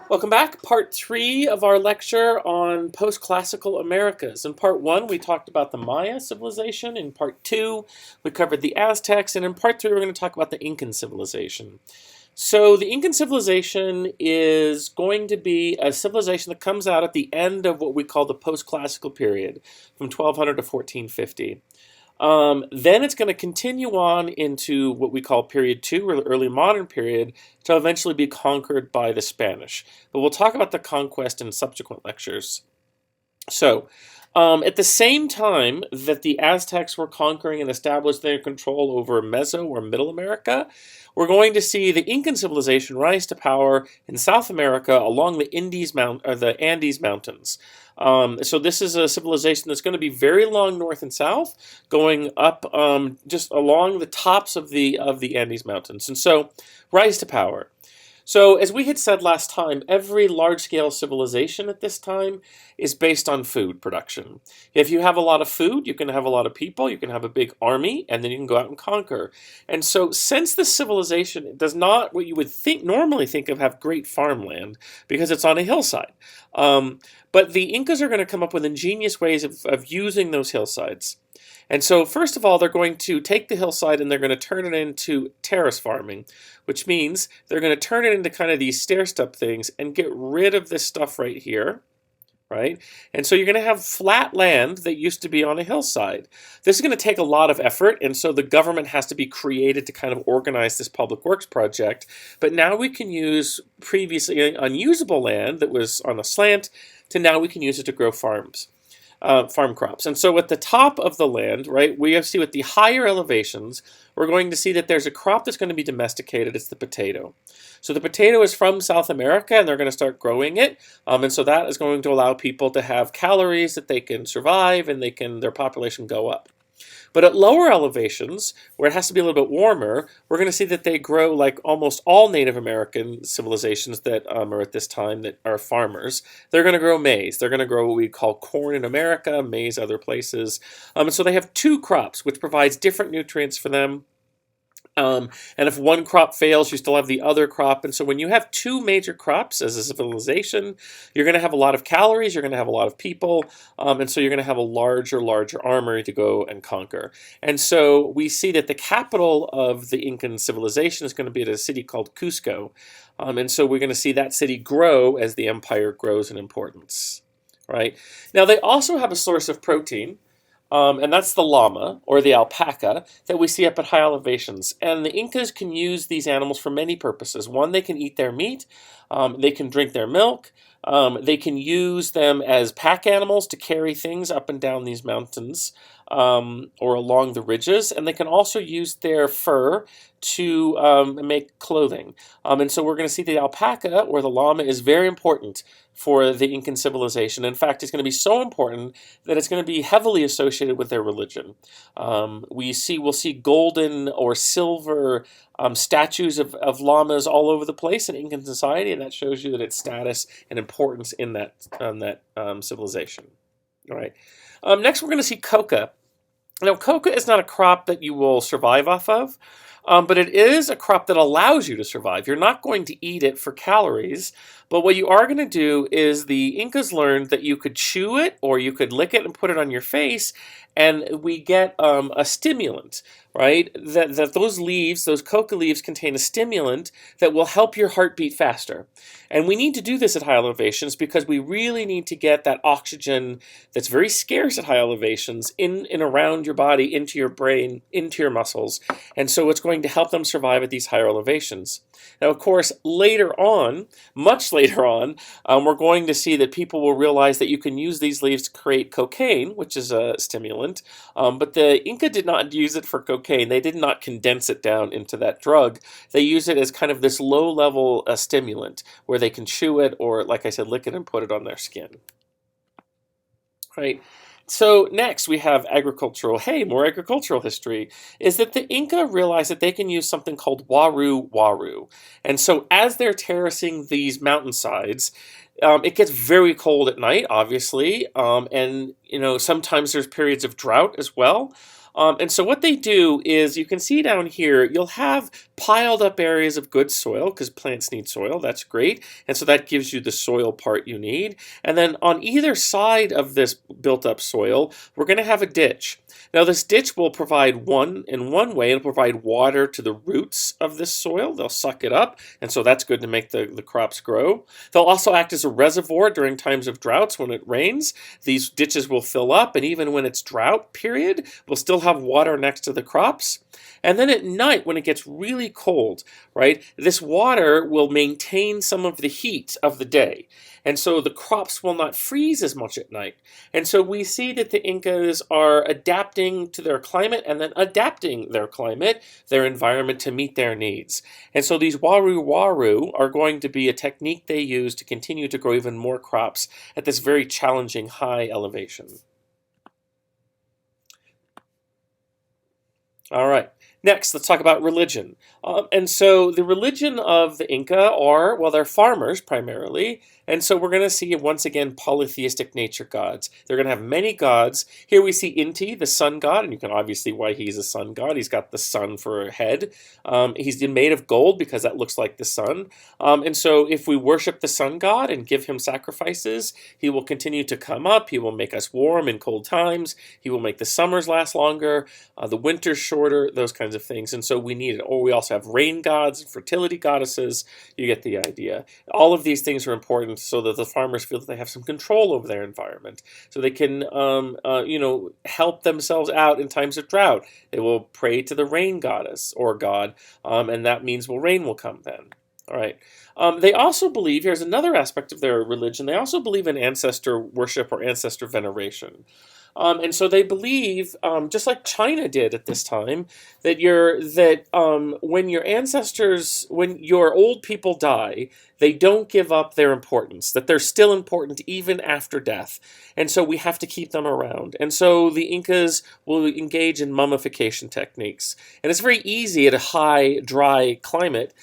Welcome back. Part 3 of our lecture on post-classical Americas. In part 1, we talked about the Maya civilization. In part 2, we covered the Aztecs. And in part 3, we're going to talk about the Incan civilization. So the Incan civilization is going to be a civilization that comes out at the end of what we call the post-classical period, from 1200 to 1450. Then it's going to continue on into what we call period 2, or the early modern period, to eventually be conquered by the Spanish. But we'll talk about the conquest in subsequent lectures. So, at the same time that the Aztecs were conquering and established their control over Meso or Middle America, we're going to see the Incan civilization rise to power in South America along the Andes Mountains. So this is a civilization that's going to be very long north and south, going up just along the tops of the Andes Mountains, and so rise to power. So, as we had said last time, every large-scale civilization at this time is based on food production. If you have a lot of food, you can have a lot of people, you can have a big army, and then you can go out and conquer. And so, since this civilization does not, what you would normally think of, have great farmland, because it's on a hillside. But the Incas are going to come up with ingenious ways of using those hillsides. And so, first of all, they're going to take the hillside and they're going to turn it into terrace farming, which means they're going to turn it into kind of these stair-step things and get rid of this stuff right here, right? And so you're going to have flat land that used to be on a hillside. This is going to take a lot of effort, and so the government has to be created to kind of organize this public works project. But now we can use previously unusable land that was on a slant to now we can use it to grow farm crops. And so at the top of the land, right, we see with the higher elevations, we're going to see that there's a crop that's going to be domesticated. It's the potato. So the potato is from South America, and they're going to start growing it. And so that is going to allow people to have calories that they can survive, and their population go up. But at lower elevations, where it has to be a little bit warmer, we're going to see that they grow like almost all Native American civilizations that are at this time that are farmers. They're going to grow maize. They're going to grow what we call corn in America, maize other places. And so they have two crops, which provides different nutrients for them. And if one crop fails, you still have the other crop. And so when you have two major crops as a civilization, you're going to have a lot of calories, you're going to have a lot of people, and so you're going to have a larger armory to go and conquer. And so we see that the capital of the Incan civilization is going to be at a city called Cusco. And so we're going to see that city grow as the empire grows in importance. Right? Now they also have a source of protein. And that's the llama, or the alpaca, that we see up at high elevations. And the Incas can use these animals for many purposes. One, they can eat their meat, they can drink their milk, they can use them as pack animals to carry things up and down these mountains or along the ridges, and they can also use their fur to make clothing. And so we're going to see the alpaca, or the llama, is very important for the Incan civilization. In fact, it's going to be so important that it's going to be heavily associated with their religion. We'll see golden or silver statues of llamas all over the place in Incan society, and that shows you that its status and importance in that civilization. All right. Next, we're going to see coca. Now, coca is not a crop that you will survive off of, but it is a crop that allows you to survive. You're not going to eat it for calories, but what you are going to do is the Incas learned that you could chew it or you could lick it and put it on your face, and we get a stimulant, right? That those leaves, those coca leaves, contain a stimulant that will help your heart beat faster. And we need to do this at high elevations because we really need to get that oxygen that's very scarce at high elevations in and around your body, into your brain, into your muscles. And so it's going to help them survive at these higher elevations. Now, of course, later on, much later on, we're going to see that people will realize that you can use these leaves to create cocaine, which is a stimulant. But the Inca did not use it for cocaine. They did not condense it down into that drug. They use it as kind of this low-level stimulant where they can chew it or, like I said, lick it and put it on their skin. Right? So next we have more agricultural history, is that the Inca realized that they can use something called waru. And so as they're terracing these mountainsides, it gets very cold at night, obviously, and sometimes there's periods of drought as well. And so what they do is, you can see down here, you'll have piled up areas of good soil, because plants need soil. That's great. And so that gives you the soil part you need. And then on either side of this built up soil, we're going to have a ditch. Now this ditch will provide in one way, it'll provide water to the roots of this soil. They'll suck it up, and so that's good to make the crops grow. They'll also act as a reservoir during times of droughts. When it rains, these ditches will fill up, and even when it's drought period, we'll still have water next to the crops. And then at night, when it gets really cold, right, this water will maintain some of the heat of the day. And so the crops will not freeze as much at night. And so we see that the Incas are adapting to their climate and then adapting their climate, their environment, to meet their needs. And so these waru are going to be a technique they use to continue to grow even more crops at this very challenging high elevation. All right. Next, let's talk about religion. And so the religion of the Inca are, well, they're farmers primarily. And so we're going to see, once again, polytheistic nature gods. They're going to have many gods. Here we see Inti, the sun god, and you can obviously why he's a sun god. He's got the sun for a head. He's made of gold because that looks like the sun. And so if we worship the sun god and give him sacrifices, he will continue to come up. He will make us warm in cold times. He will make the summers last longer, the winters shorter, those kinds of things. And so we need it. Or we also have rain gods and fertility goddesses. You get the idea. All of these things are important so that the farmers feel that they have some control over their environment, so they can help themselves out in times of drought. They will pray to the rain goddess or god, and that means rain will come then. All right. They also believe, here's another aspect of their religion, they also believe in ancestor worship or ancestor veneration. And so they believe, just like China did at this time, that when your old people die, they don't give up their importance, that they're still important even after death. And so we have to keep them around. And so the Incas will engage in mummification techniques. And it's very easy at a high, dry climate.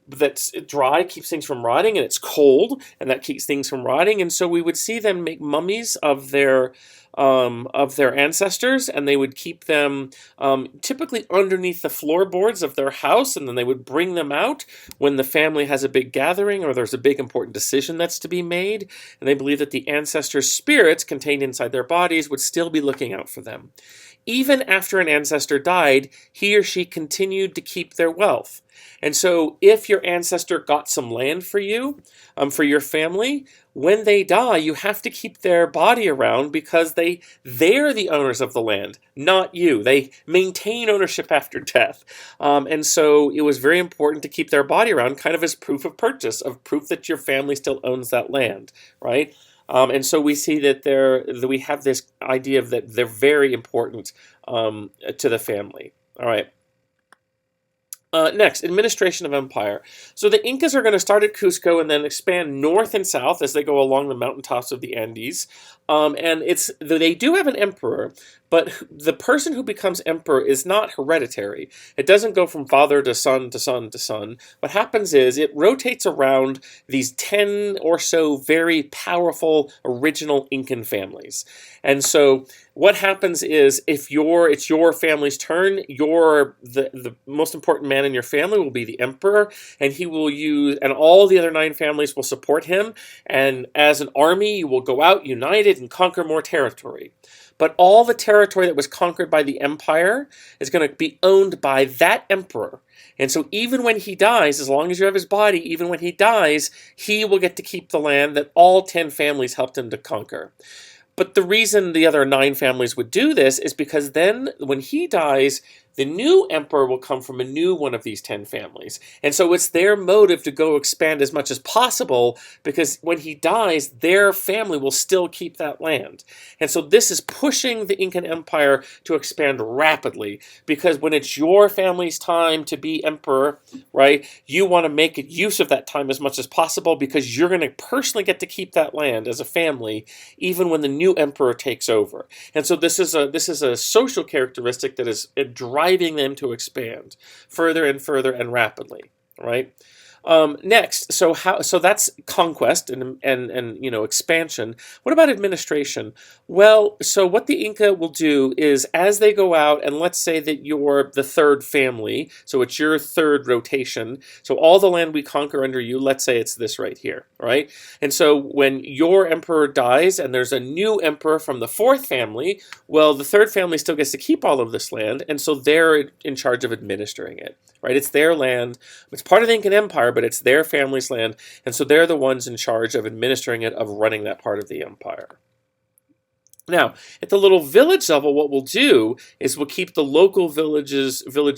That's dry, keeps things from rotting, and it's cold, and that keeps things from rotting. And so we would see them make mummies of their ancestors, and they would keep them typically underneath the floorboards of their house, and then they would bring them out when the family has a big gathering or there's a big important decision that's to be made. And they believe that the ancestors' spirits contained inside their bodies would still be looking out for them. Even after an ancestor died, he or she continued to keep their wealth. And so if your ancestor got some land for you, for your family, when they die, you have to keep their body around because they're the owners of the land, not you. They maintain ownership after death. And so it was very important to keep their body around, kind of as proof of purchase, of proof that your family still owns that land, right? And so we see that we have this idea of that they're very important to the family. All right. Next, administration of empire. So the Incas are going to start at Cusco and then expand north and south as they go along the mountaintops of the Andes. And they do have an emperor, but the person who becomes emperor is not hereditary. It doesn't go from father to son to son to son. What happens is it rotates around these 10 or so very powerful original Incan families. And so what happens is it's your family's turn, the most important man in your family will be the emperor, and and all the other 9 families will support him. And as an army, you will go out united and conquer more territory. But all the territory that was conquered by the empire is going to be owned by that emperor. And so even when he dies, as long as you have his body, even when he dies, he will get to keep the land that all 10 families helped him to conquer. But the reason the other 9 families would do this is because then when he dies, the new emperor will come from a new one of these 10 families. And so it's their motive to go expand as much as possible because when he dies, their family will still keep that land. And so this is pushing the Incan Empire to expand rapidly because when it's your family's time to be emperor, right, you want to make use of that time as much as possible because you're going to personally get to keep that land as a family even when the new emperor takes over. And so this is a social characteristic that is driving them to expand further and further and rapidly, right? Next, so that's conquest and expansion. What about administration? Well, so what the Inca will do is as they go out, and let's say that you're the third family, so it's your third rotation. So all the land we conquer under you, let's say it's this right here, right? And so when your emperor dies and there's a new emperor from the fourth family, well, the third family still gets to keep all of this land, and so they're in charge of administering it, right? It's their land. It's part of the Incan Empire, but it's their family's land, and so they're the ones in charge of administering it, of running that part of the empire. Now, at the little village level, what we'll do is we'll keep the local village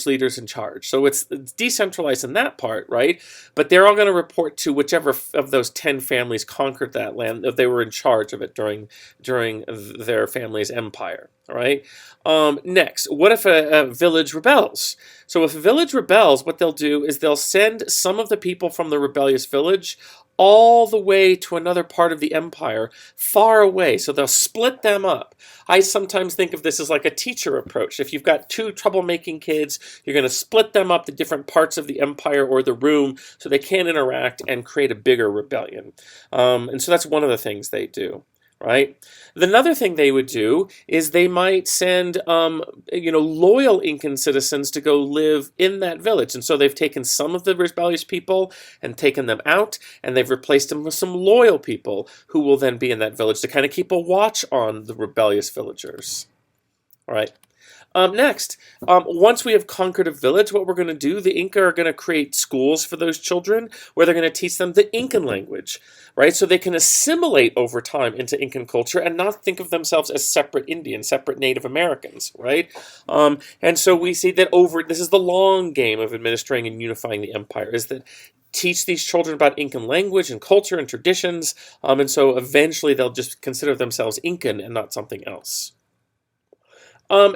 leaders in charge. So it's decentralized in that part, right? But they're all going to report to whichever of those 10 families conquered that land, if they were in charge of it during their family's empire, all right? Next, what if a village rebels? So if a village rebels, what they'll do is they'll send some of the people from the rebellious village all the way to another part of the empire, far away. So they'll split them up. I sometimes think of this as like a teacher approach. If you've got two troublemaking kids, you're going to split them up to different parts of the empire or the room so they can't interact and create a bigger rebellion. And so that's one of the things they do. Right. Another thing they would do is they might send, loyal Incan citizens to go live in that village. And so they've taken some of the rebellious people and taken them out, and they've replaced them with some loyal people who will then be in that village to kind of keep a watch on the rebellious villagers. All right. Next, once we have conquered a village, what we're going to do, the Inca are going to create schools for those children where they're going to teach them the Incan language, right? So they can assimilate over time into Incan culture and not think of themselves as separate Indians, separate Native Americans, right? And so we see that this is the long game of administering and unifying the empire, is that teach these children about Incan language and culture and traditions, and so eventually they'll just consider themselves Incan and not something else.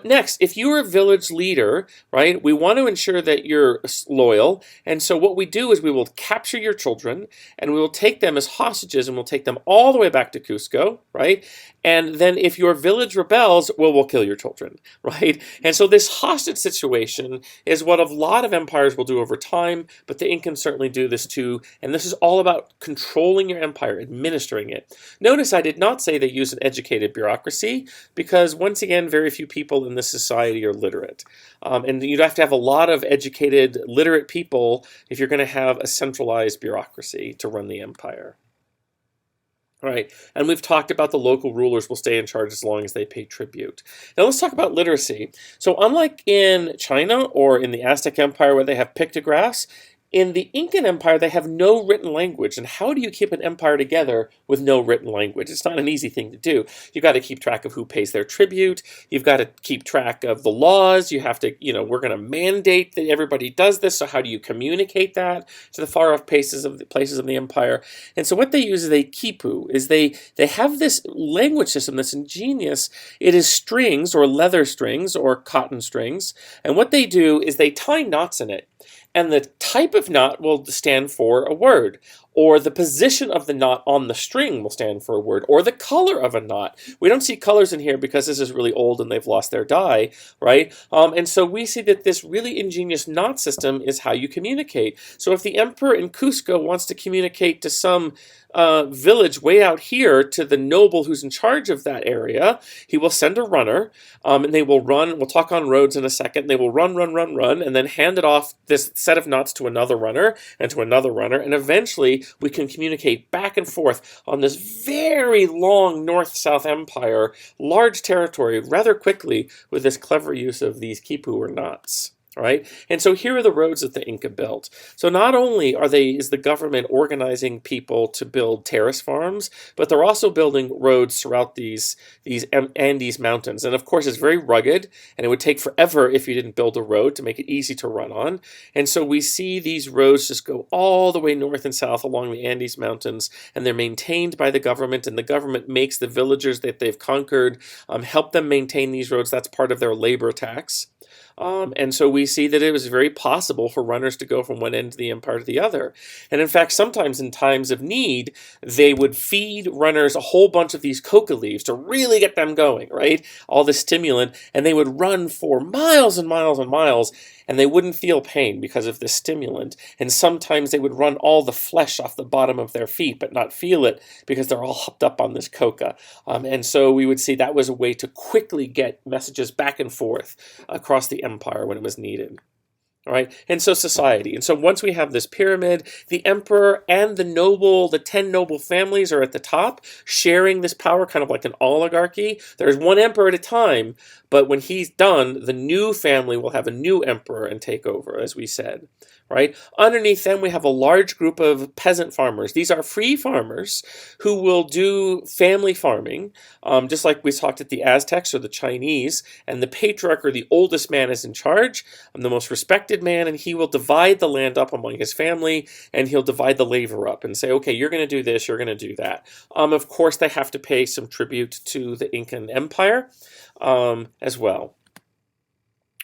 Next, if you're a village leader, right, we want to ensure that you're loyal. And so what we do is we will capture your children and we will take them as hostages and we'll take them all the way back to Cusco, right? And then if your village rebels, well, we'll kill your children, right? And so this hostage situation is what a lot of empires will do over time, but the Incans certainly do this too. And this is all about controlling your empire, administering it. Notice I did not say they use an educated bureaucracy because, once again, very few people in this society are literate. And you'd have to have a lot of educated, literate people if you're going to have a centralized bureaucracy to run the empire. All right, and we've talked about the local rulers will stay in charge as long as they pay tribute. Now let's talk about literacy. So unlike in China or in the Aztec Empire where they have pictographs, in the Incan Empire, they have no written language. And how do you keep an empire together with no written language? It's not an easy thing to do. You've got to keep track of who pays their tribute. You've got to keep track of the laws. You have to, we're going to mandate that everybody does this. So how do you communicate that to the far off places of the empire? And so what they use is a quipu, is they have this language system that's ingenious. It is strings or leather strings or cotton strings. And what they do is they tie knots in it. And the type of knot will stand for a word, or the position of the knot on the string will stand for a word, or the color of a knot. We don't see colors in here because this is really old and they've lost their dye, right? And so we see that this really ingenious knot system is how you communicate. So if the emperor in Cusco wants to communicate to some village way out here to the noble who's in charge of that area, he will send a runner, and they will run. We'll talk on roads in a second. They will run, and then hand it off this set of knots to another runner and to another runner, and eventually we can communicate back and forth on this very long north-south empire, large territory, rather quickly with this clever use of these quipu or knots. Right? And so here are the roads that the Inca built. So not only is the government organizing people to build terrace farms, but they're also building roads throughout these Andes mountains. And of course, it's very rugged, and it would take forever if you didn't build a road to make it easy to run on. And so we see these roads just go all the way north and south along the Andes mountains, and they're maintained by the government, and the government makes the villagers that they've conquered help them maintain these roads. That's part of their labor tax. And so we see that it was very possible for runners to go from one end of the empire to the other. And in fact, sometimes in times of need, they would feed runners a whole bunch of these coca leaves to really get them going, right? All the stimulant, and they would run for miles and miles and miles, and they wouldn't feel pain because of the stimulant. And sometimes they would run all the flesh off the bottom of their feet, but not feel it because they're all hopped up on this coca. And so we would see that was a way to quickly get messages back and forth across the empire when it was needed. All right, and so society. And so once we have this pyramid, the emperor and the 10 noble families are at the top, sharing this power, kind of like an oligarchy. There's one emperor at a time, but when he's done, the new family will have a new emperor and take over, as we said. Right? Underneath them, we have a large group of peasant farmers. These are free farmers who will do family farming, just like we talked at the Aztecs or the Chinese. And the patriarch, or the oldest man, is in charge. The most respected man, and he will divide the land up among his family, and he'll divide the labor up and say, okay, you're going to do this, you're going to do that. Of course, they have to pay some tribute to the Incan Empire as well.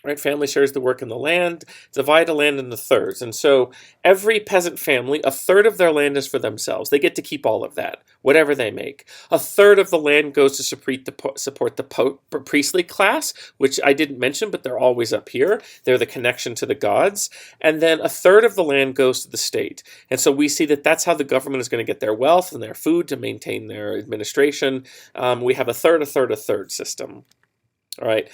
Right, family shares the work in the land, divide the land into thirds. And so every peasant family, a third of their land is for themselves. They get to keep all of that, whatever they make. A third of the land goes to support the priestly class, which I didn't mention, but they're always up here. They're the connection to the gods. And then a third of the land goes to the state. And so we see that that's how the government is going to get their wealth and their food to maintain their administration. We have a third system. All right.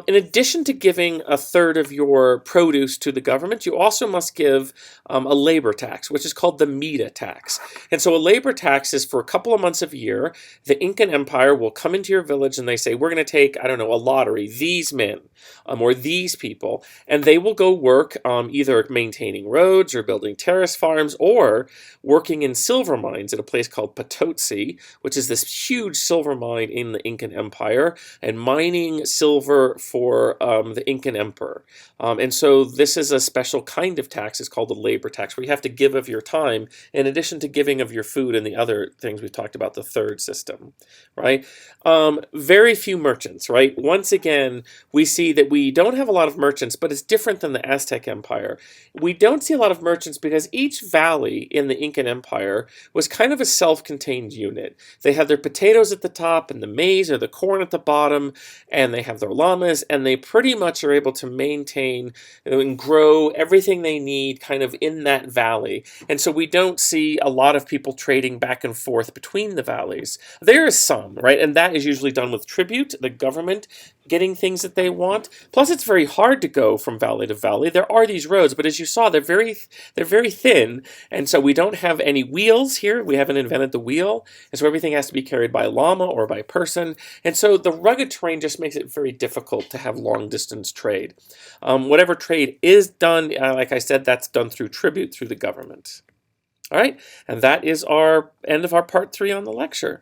In addition to giving a third of your produce to the government, you also must give a labor tax, which is called the Mida tax. And so a labor tax is for a couple of months of year. The Incan Empire will come into your village and they say, we're going to take, I don't know, a lottery, these men or these people, and they will go work either maintaining roads or building terrace farms or working in silver mines at a place called Potosi, which is this huge silver mine in the Incan Empire, and mining silver for the Incan emperor. And so this is a special kind of tax. It's called the labor tax, where you have to give of your time in addition to giving of your food and the other things we've talked about, the third system, right? Very few merchants, right? Once again, we see that we don't have a lot of merchants, but it's different than the Aztec Empire. We don't see a lot of merchants because each valley in the Incan Empire was kind of a self-contained unit. They had their potatoes at the top and the maize or the corn at the bottom, and they have their llamas, and they pretty much are able to maintain and grow everything they need kind of in that valley. And so we don't see a lot of people trading back and forth between the valleys. There is some, right? And that is usually done with tribute, the government getting things that they want. Plus, it's very hard to go from valley to valley. There are these roads, but as you saw, they're very thin, and so we don't have any wheels here. We haven't invented the wheel, and so everything has to be carried by llama or by person. And so the rugged terrain just makes it very difficult to have long distance trade. Whatever trade is done, like I said, that's done through tribute through the government. All right, and that is our end of our part 3 on the lecture.